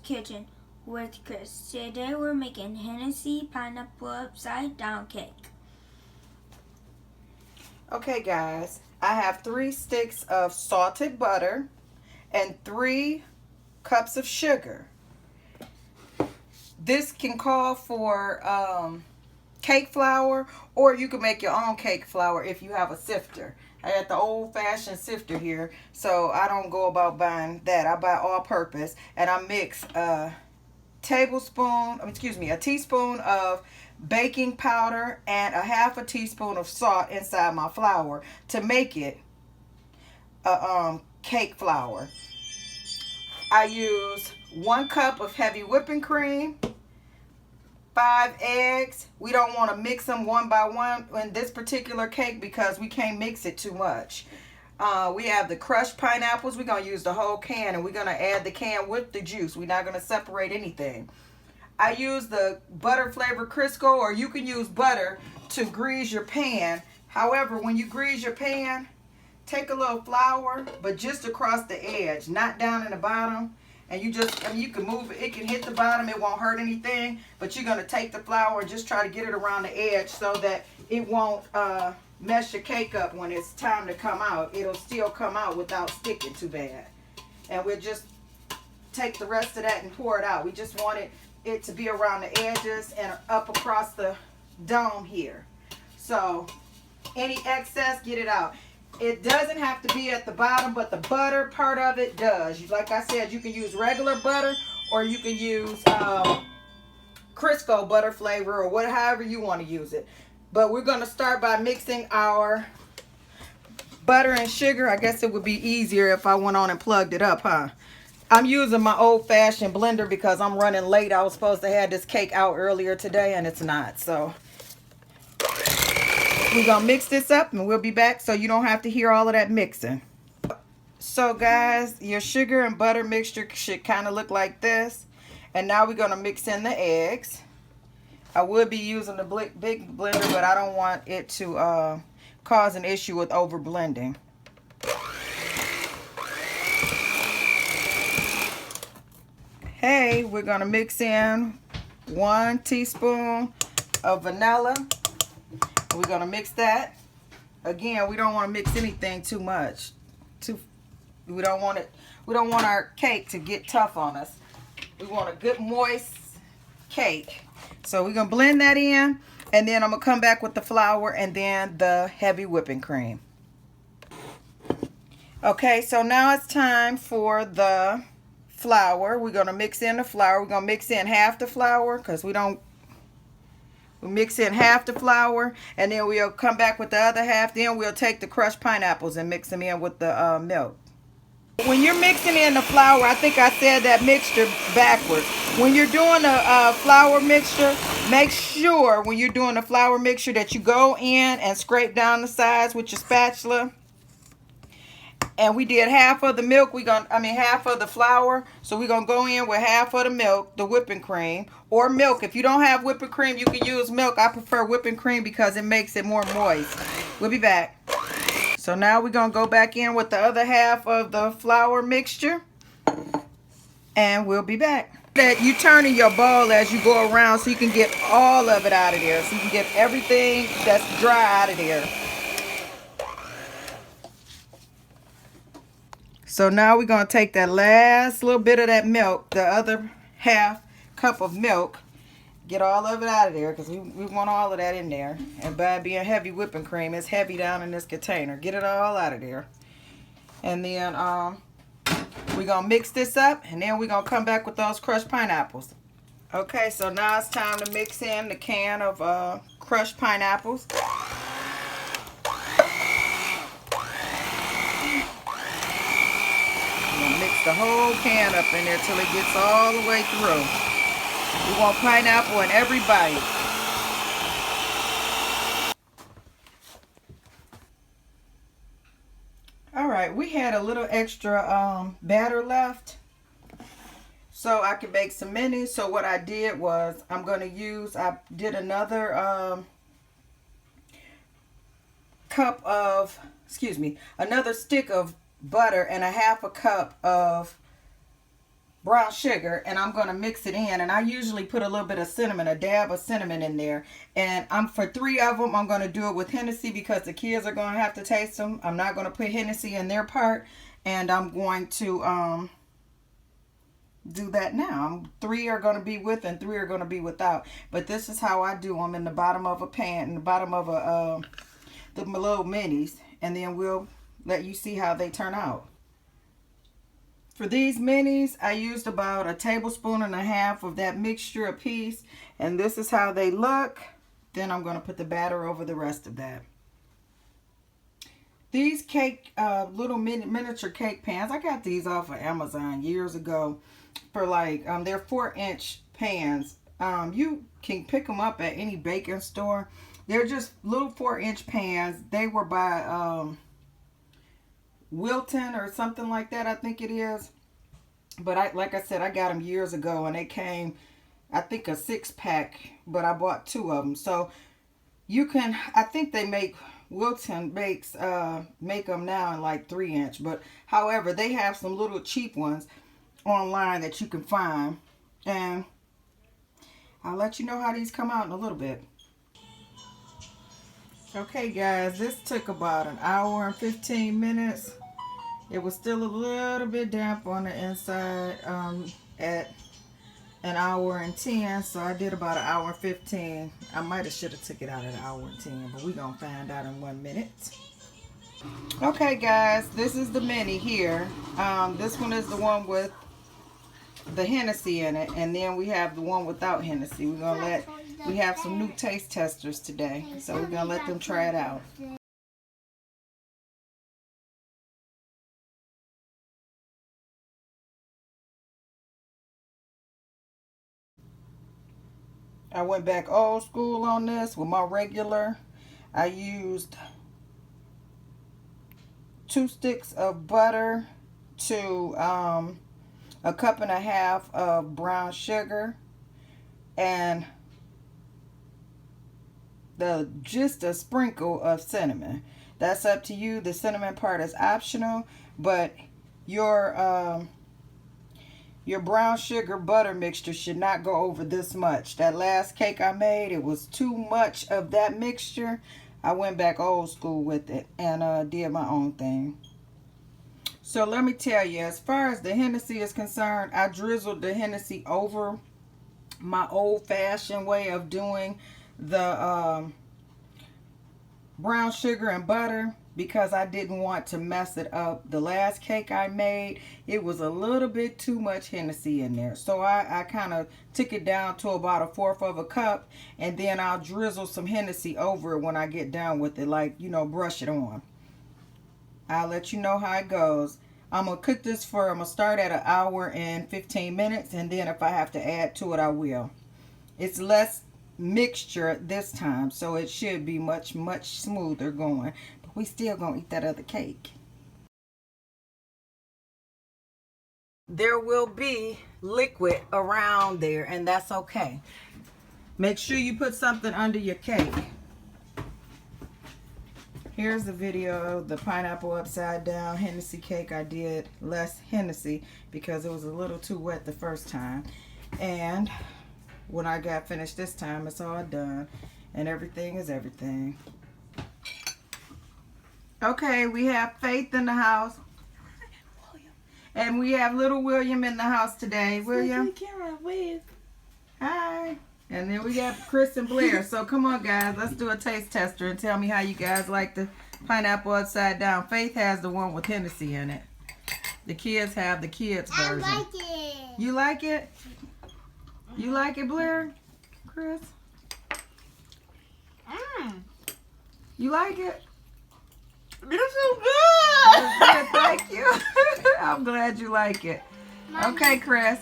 Kitchen with Chris. Today we're making Hennessy pineapple upside down cake. Okay guys, I have 3 sticks of salted butter and 3 cups of sugar. This can call for cake flour, or you can make your own cake flour if you have a sifter. I got the old-fashioned sifter here, so I don't go about buying that. I buy all-purpose, and I mix a teaspoon of baking powder and a half a teaspoon of salt inside my flour to make it a cake flour. I use 1 cup of heavy whipping cream, 5 eggs. We don't want to mix them one by one in this particular cake because we can't mix it too much. We have the crushed pineapples. We're going to use the whole can, and we're going to add the can with the juice. We're not going to separate anything. I use the butter flavored Crisco, or you can use butter to grease your pan. However, when you grease your pan, take a little flour, but just across the edge, not down in the bottom. And you can move it. It can hit the bottom. It won't hurt anything. But you're going to take the flour and just try to get it around the edge so that it won't mess your cake up when it's time to come out. It'll still come out without sticking too bad. And we'll just take the rest of that and pour it out. We just want it to be around the edges and up across the dome here. So any excess, get it out. It doesn't have to be at the bottom, but the butter part of it does. Like I said, you can use regular butter, or you can use Crisco butter flavor, or however you want to use it. But we're going to start by mixing our butter and sugar. I guess it would be easier if I went on and plugged it up, huh? I'm using my old-fashioned blender because I'm running late. I was supposed to have this cake out earlier today, and it's not. So we're going to mix this up, and we'll be back so you don't have to hear all of that mixing. So guys, your sugar and butter mixture should kind of look like this. And now we're going to mix in the eggs. I would be using the big blender, but I don't want it to cause an issue with over blending. Hey, we're going to mix in 1 teaspoon of vanilla. We're going to mix that. Again, we don't want to mix anything too much. We don't want our cake to get tough on us. We want a good moist cake. So we're going to blend that in, and then I'm going to come back with the flour and then the heavy whipping cream. Okay, so now it's time for the flour. We're going to mix in the flour. We're going to mix in half the flour because we mix in half the flour, and then we'll come back with the other half. Then we'll take the crushed pineapples and mix them in with the milk. When you're mixing in the flour, I think I said that mixture backwards. When you're doing a flour mixture, make sure when you're doing the flour mixture that you go in and scrape down the sides with your spatula. And we did half of the milk. Half of the flour. So we're gonna go in with half of the milk, the whipping cream, or milk. If you don't have whipping cream, you can use milk. I prefer whipping cream because it makes it more moist. We'll be back. So now we're gonna go back in with the other half of the flour mixture, and we'll be back. That you turn in your bowl as you go around so you can get all of it out of there. So you can get everything that's dry out of there. So now we're going to take that last little bit of that milk, the other half cup of milk, get all of it out of there because we want all of that in there. And by being heavy whipping cream, it's heavy down in this container. Get it all out of there. And then we're going to mix this up, and then we're going to come back with those crushed pineapples. Okay, so now it's time to mix in the can of crushed pineapples. Mix the whole can up in there till it gets all the way through. We want pineapple in every bite. All right, we had a little extra batter left, so I could bake some minis. So what I did was I did another another stick of butter and a half a cup of brown sugar, and I'm going to mix it in. And I usually put a little bit of cinnamon, a dab of cinnamon in there. And for 3 of them, I'm going to do it with Hennessy because the kids are going to have to taste them. I'm not going to put Hennessy in their part. And I'm going to do that now. 3 are going to be with and 3 are going to be without. But this is how I do them, in the bottom of a pan, in the bottom of the little minis. And then we'll let you see how they turn out. For these minis, I used about 1.5 tablespoons of that mixture apiece. And this is how they look. Then I'm going to put the batter over the rest of that. These cake, little miniature cake pans, I got these off of Amazon years ago for like, they're 4-inch pans. You can pick them up at any baking store. They're just little 4-inch pans. They were by Wilton or something like that, I think it is. But like I said, I got them years ago, and they came, I think, a 6-pack, but I bought 2 of them. So you can, I think they make, Wilton make them now in like 3-inch. But however, they have some little cheap ones online that you can find. And I'll let you know how these come out in a little bit. Okay guys, this took about 1 hour and 15 minutes. It was still a little bit damp on the inside at 1 hour and 10, so I did about 1 hour and 15. I might have should have took it out at 1 hour and 10, but we're gonna find out in 1 minute. Okay guys, this is the mini here. This one is the one with the Hennessy in it, and then we have the one without Hennessy. We have some new taste testers today, so we're gonna let them try it out. I went back old school on this with my regular. I used 2 sticks of butter to 1.5 cups of brown sugar, and just a sprinkle of cinnamon. That's up to you. The cinnamon part is optional, but your brown sugar butter mixture should not go over this much. That last cake I made, it was too much of that mixture. I went back old school with it and did my own thing. So let me tell you, as far as the Hennessy is concerned, I drizzled the Hennessy over my old-fashioned way of doing the brown sugar and butter, because I didn't want to mess it up. The last cake I made, it was a little bit too much Hennessy in there. So I kind of took it down to about 1/4 cup, and then I'll drizzle some Hennessy over it when I get done with it, like, you know, brush it on. I'll let you know how it goes. I'm going to cook this I'm going to start at 1 hour and 15 minutes, and then if I have to add to it, I will. It's less mixture this time, so it should be much smoother going. But we still gonna eat that other cake. There will be liquid around there, and that's okay. Make sure you put something under your cake. Here's the video of the pineapple upside down Hennessy cake. I did less Hennessy because it was a little too wet the first time, and when I got finished this time, it's all done, and everything is everything. Okay, we have Faith in the house, and we have little William in the house today. William, hi. And then we got Chris and Blair. So come on guys, let's do a taste tester and tell me how you guys like the pineapple upside down. Faith has the one with Hennessy in it. The kids have the kids version. I like it. You like it? You like it, Blair? Chris? You like it? It's so good. That's good, thank you. I'm glad you like it. Okay, Chris.